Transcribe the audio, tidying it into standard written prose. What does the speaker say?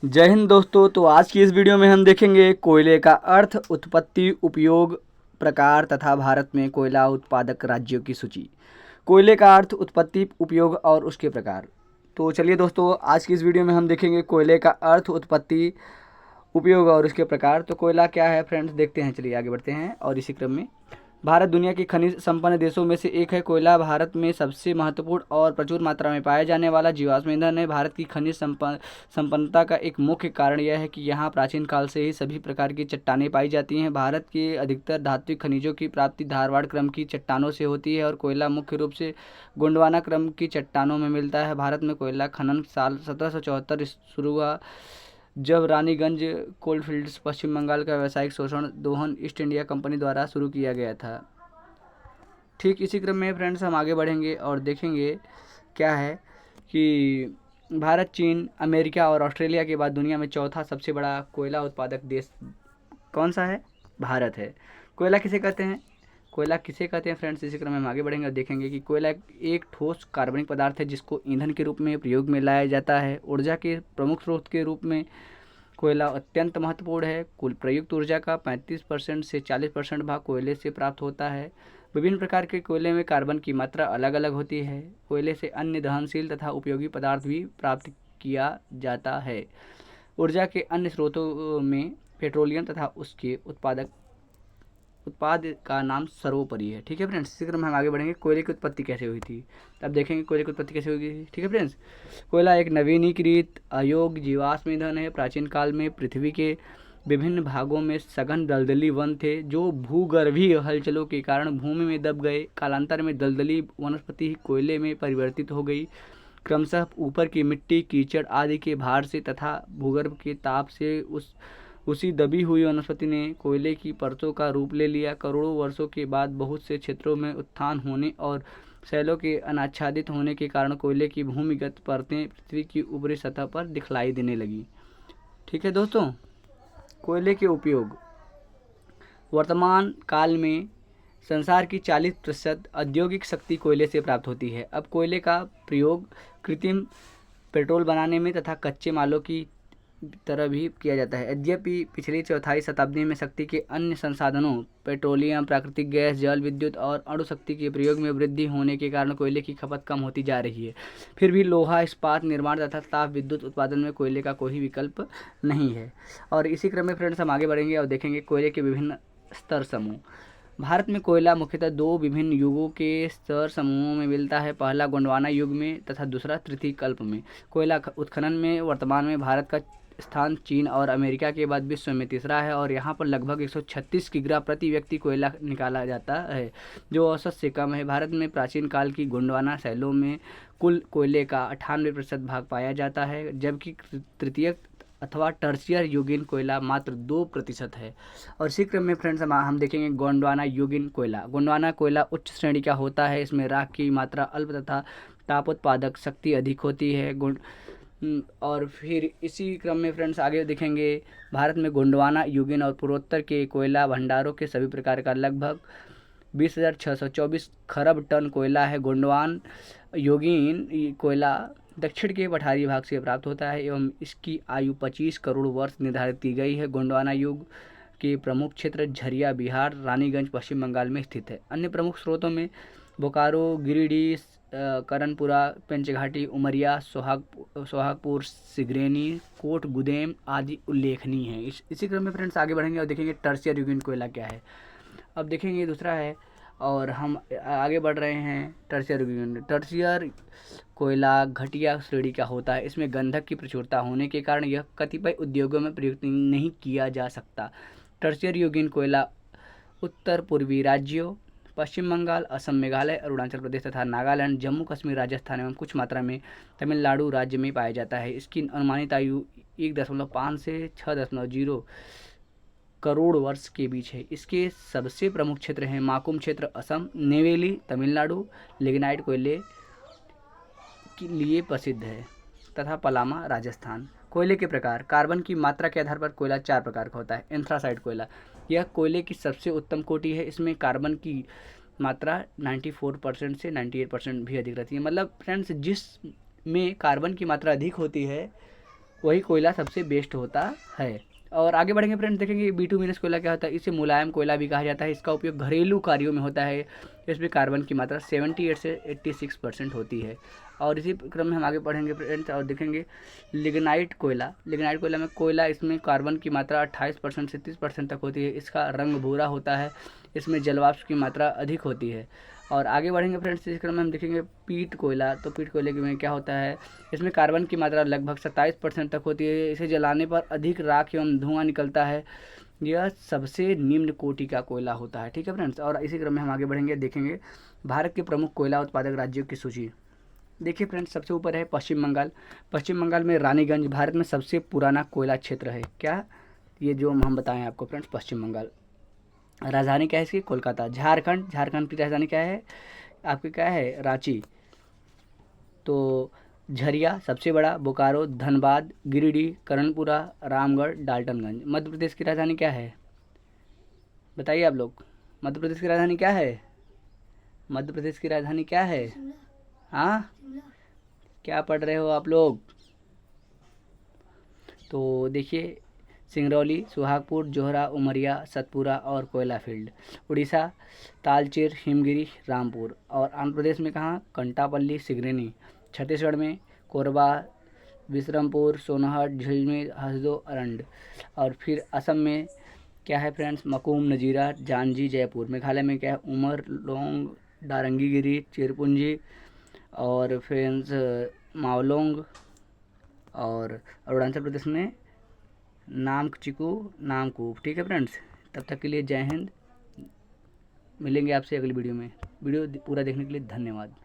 जय हिंद दोस्तों। तो आज की इस वीडियो में हम देखेंगे कोयले का अर्थ, उत्पत्ति, उपयोग, प्रकार तथा भारत में कोयला उत्पादक राज्यों की सूची। कोयले का अर्थ, उत्पत्ति, उपयोग और उसके प्रकार। तो चलिए दोस्तों, आज की इस वीडियो में हम देखेंगे कोयले का अर्थ, उत्पत्ति, उपयोग और उसके प्रकार। तो कोयला क्या है फ्रेंड्स, देखते हैं। चलिए आगे बढ़ते हैं। और इसी क्रम में भारत दुनिया के खनिज संपन्न देशों में से एक है। कोयला भारत में सबसे महत्वपूर्ण और प्रचुर मात्रा में पाया जाने वाला जीवाश्म ईंधन है। भारत की खनिज संपन्नता का एक मुख्य कारण यह है कि यहाँ प्राचीन काल से ही सभी प्रकार की चट्टानें पाई जाती हैं। भारत के अधिकतर धात्विक खनिजों की प्राप्ति धारवाड़ क्रम की चट्टानों से होती है और कोयला मुख्य रूप से गोंडवाना क्रम की चट्टानों में मिलता है। भारत में कोयला खनन साल 1774 शुरू हुआ, जब रानीगंज कोलफील्ड्स पश्चिम बंगाल का व्यावसायिक शोषण दोहन ईस्ट इंडिया कंपनी द्वारा शुरू किया गया था। ठीक इसी क्रम में फ्रेंड्स हम आगे बढ़ेंगे और देखेंगे क्या है कि भारत, चीन, अमेरिका और ऑस्ट्रेलिया के बाद दुनिया में चौथा सबसे बड़ा कोयला उत्पादक देश कौन सा है? भारत है। कोयला किसे कहते हैं? कोयला किसे कहते हैं फ्रेंड्स, इसी क्रम में हम आगे बढ़ेंगे और देखेंगे कि कोयला एक ठोस कार्बनिक पदार्थ है जिसको ईंधन के रूप में प्रयोग में लाया जाता है। ऊर्जा के प्रमुख स्रोत के रूप में कोयला अत्यंत महत्वपूर्ण है। कुल प्रयुक्त ऊर्जा का 35% से 40% भाग कोयले से प्राप्त होता है। विभिन्न प्रकार के कोयले में कार्बन की मात्रा अलग अलग होती है। कोयले से अन्य दहनशील तथा उपयोगी पदार्थ भी प्राप्त किया जाता है। ऊर्जा के अन्य स्रोतों में पेट्रोलियम तथा उसके उत्पाद का नाम सर्वोपरि है। ठीक है फ्रेंड्स, इसी क्रम में हम आगे बढ़ेंगे। कोयले की उत्पत्ति कैसे हुई थी, तब देखेंगे कोयले की उत्पत्ति कैसे हुई थी। ठीक है फ्रेंड्स, कोयला एक नवीनीकृत अयोग्य जीवाश्म ईंधन है। प्राचीन काल में पृथ्वी के विभिन्न भागों में सघन दलदली वन थे जो भूगर्भीय हलचलों के कारण भूमि में दब गए। कालांतर में दलदली वनस्पति कोयले में परिवर्तित हो गई, क्रमशः ऊपर की मिट्टी, कीचड़ आदि के भार से तथा भूगर्भ के ताप से उसी दबी हुई वनस्पति ने कोयले की परतों का रूप ले लिया। करोड़ों वर्षों के बाद बहुत से क्षेत्रों में उत्थान होने और शैलों के अनाच्छादित होने के कारण कोयले की भूमिगत परतें पृथ्वी की ऊपरी सतह पर दिखलाई देने लगी। ठीक है दोस्तों, कोयले के उपयोग। वर्तमान काल में संसार की 40% औद्योगिक शक्ति कोयले से प्राप्त होती है। अब कोयले का प्रयोग कृत्रिम पेट्रोल बनाने में तथा कच्चे मालों की तरह भी किया जाता है। यद्यपि पिछली चौथाई शताब्दी में शक्ति के अन्य संसाधनों पेट्रोलियम, प्राकृतिक गैस, जल विद्युत और अणु शक्ति के प्रयोग में वृद्धि होने के कारण कोयले की खपत कम होती जा रही है, फिर भी लोहा इस्पात निर्माण तथा ताप विद्युत उत्पादन में कोयले का कोई विकल्प नहीं है। और इसी क्रम में फ्रेंड्स हम आगे बढ़ेंगे और देखेंगे कोयले के विभिन्न स्तर समूह। भारत में कोयला मुख्यतः दो विभिन्न युगों के स्तर समूहों में मिलता है। पहला गोंडवाना युग में तथा दूसरा तृतीय कल्प में। कोयला उत्खनन में वर्तमान में भारत का स्थान चीन और अमेरिका के बाद विश्व में तीसरा है और यहाँ पर लगभग 136 किग्रा प्रति व्यक्ति कोयला निकाला जाता है, जो औसत से कम है। भारत में प्राचीन काल की गोंडवाना शैलों में कुल कोयले का 98% भाग पाया जाता है, जबकि तृतीयक अथवा टर्शियर युगीन कोयला मात्र 2% है। और इसी क्रम में फ्रेंड्स हम देखेंगे गोंडवाना युगीन कोयला। गोंडवाना कोयला उच्च श्रेणी का होता है। इसमें राख की मात्रा अल्प तथा तापोत्पादक शक्ति अधिक होती है। और फिर इसी क्रम में फ्रेंड्स आगे देखेंगे भारत में गोंडवाना युगीन और पूर्वोत्तर के कोयला भंडारों के सभी प्रकार का लगभग 20,624 खरब टन कोयला है। गोंडवान युगीन कोयला दक्षिण के पठारी भाग से प्राप्त होता है एवं इसकी आयु 25 करोड़ वर्ष निर्धारित की गई है। गोंडवाना युग के प्रमुख क्षेत्र झरिया बिहार, रानीगंज पश्चिम बंगाल में स्थित है। अन्य प्रमुख स्रोतों में बोकारो, गिरिडीह, करनपुरा, पंचघाटी, उमरिया, सोहागपुर, सिगरेनी, कोट गुदेम आदि उल्लेखनीय हैं। इसी क्रम में फ्रेंड्स आगे बढ़ेंगे और देखेंगे टर्शियर युगीन कोयला क्या है। अब देखेंगे दूसरा है और हम आगे बढ़ रहे हैं। टर्शियर युगीन टर्शियर कोयला घटिया श्रेणी का होता है। इसमें गंधक की प्रचुरता होने के कारण यह कतिपय उद्योगों में प्रयुक्त नहीं किया जा सकता। टर्शियर युगीन कोयला उत्तर पूर्वी राज्यों पश्चिम बंगाल, असम, मेघालय, अरुणाचल प्रदेश तथा नागालैंड, जम्मू कश्मीर, राजस्थान एवं कुछ मात्रा में तमिलनाडु राज्य में पाया जाता है। इसकी अनुमानित आयु 1.5 से 6.0 करोड़ वर्ष के बीच है। इसके सबसे प्रमुख क्षेत्र हैं माकुम क्षेत्र असम, नेवेली तमिलनाडु, लिग्नाइट कोयले के लिए प्रसिद्ध है, तथा पलामा राजस्थान। कोयले के प्रकार। कार्बन की मात्रा के आधार पर कोयला 4 प्रकार का होता है। एंथ्रासाइट कोयला, यह कोयले की सबसे उत्तम कोटि है। इसमें कार्बन की मात्रा 94% से 98% भी अधिक रहती है। मतलब फ्रेंड्स, जिस में कार्बन की मात्रा अधिक होती है वही कोयला सबसे बेस्ट होता है। और आगे बढ़ेंगे फ्रेंड्स, देखेंगे बिटुमिनस कोयला क्या होता है। इसे मुलायम कोयला भी कहा जाता है। इसका उपयोग घरेलू कार्यों में होता है। इसमें कार्बन की मात्रा 78 से 86% होती है। और इसी क्रम में हम आगे बढ़ेंगे फ्रेंड्स और देखेंगे लिग्नाइट कोयला। लिग्नाइट कोयला में इसमें कार्बन की मात्रा 28% से 30% तक होती है। इसका रंग भूरा होता है। इसमें जलवाष्प की मात्रा अधिक होती है। और आगे बढ़ेंगे फ्रेंड्स, इस क्रम में हम देखेंगे पीट कोयला। तो पीट कोयले में क्या होता है, इसमें कार्बन की मात्रा लगभग 27% तक होती है। इसे जलाने पर अधिक राख एवं धुआं निकलता है। यह सबसे निम्न कोटि का कोयला होता है। ठीक है फ्रेंड्स, और इसी क्रम में हम आगे बढ़ेंगे, देखेंगे भारत के प्रमुख कोयला उत्पादक राज्यों की सूची। देखिए फ्रेंड्स, सबसे ऊपर है पश्चिम बंगाल। पश्चिम बंगाल में रानीगंज भारत में सबसे पुराना कोयला क्षेत्र है। क्या, ये जो हम बताएं आपको फ्रेंड्स, पश्चिम बंगाल। राजधानी क्या है इसकी, कोलकाता। झारखंड, झारखंड की राजधानी क्या है आपकी, क्या है, रांची। तो झरिया सबसे बड़ा, बोकारो, धनबाद, गिरिडीह, कर्णपुरा, रामगढ़, डाल्टनगंज। मध्य प्रदेश की राजधानी क्या है, बताइए आप लोग। मध्य प्रदेश की राजधानी क्या है, मध्य प्रदेश की राजधानी क्या है। हाँ, क्या पढ़ रहे हो आप लोग। तो देखिए, सिंगरौली, सुहागपुर, जोहरा, उमरिया, सतपुरा और कोयला फील्ड। उड़ीसा तालचेर, हिमगिरी, रामपुर। और आंध्र प्रदेश में कहाँ, कंटापल्ली, सिगरेनी। छत्तीसगढ़ में कोरबा, विश्रमपुर, सोनहट, झिलमिल, हसदो, अरंड। और फिर असम में क्या है फ्रेंड्स, मकूम, नजीरा, जांजी, जयपुर। मेघालय में क्या है, उमर, लोंग, दारंगीगिरी, चिरपुंजी और फ्रेंड्स मावलोंग। और अरुणाचल प्रदेश में नामचिकू, नामकूप। ठीक है फ्रेंड्स, तब तक के लिए जय हिंद। मिलेंगे आपसे अगली वीडियो में। वीडियो पूरा देखने के लिए धन्यवाद।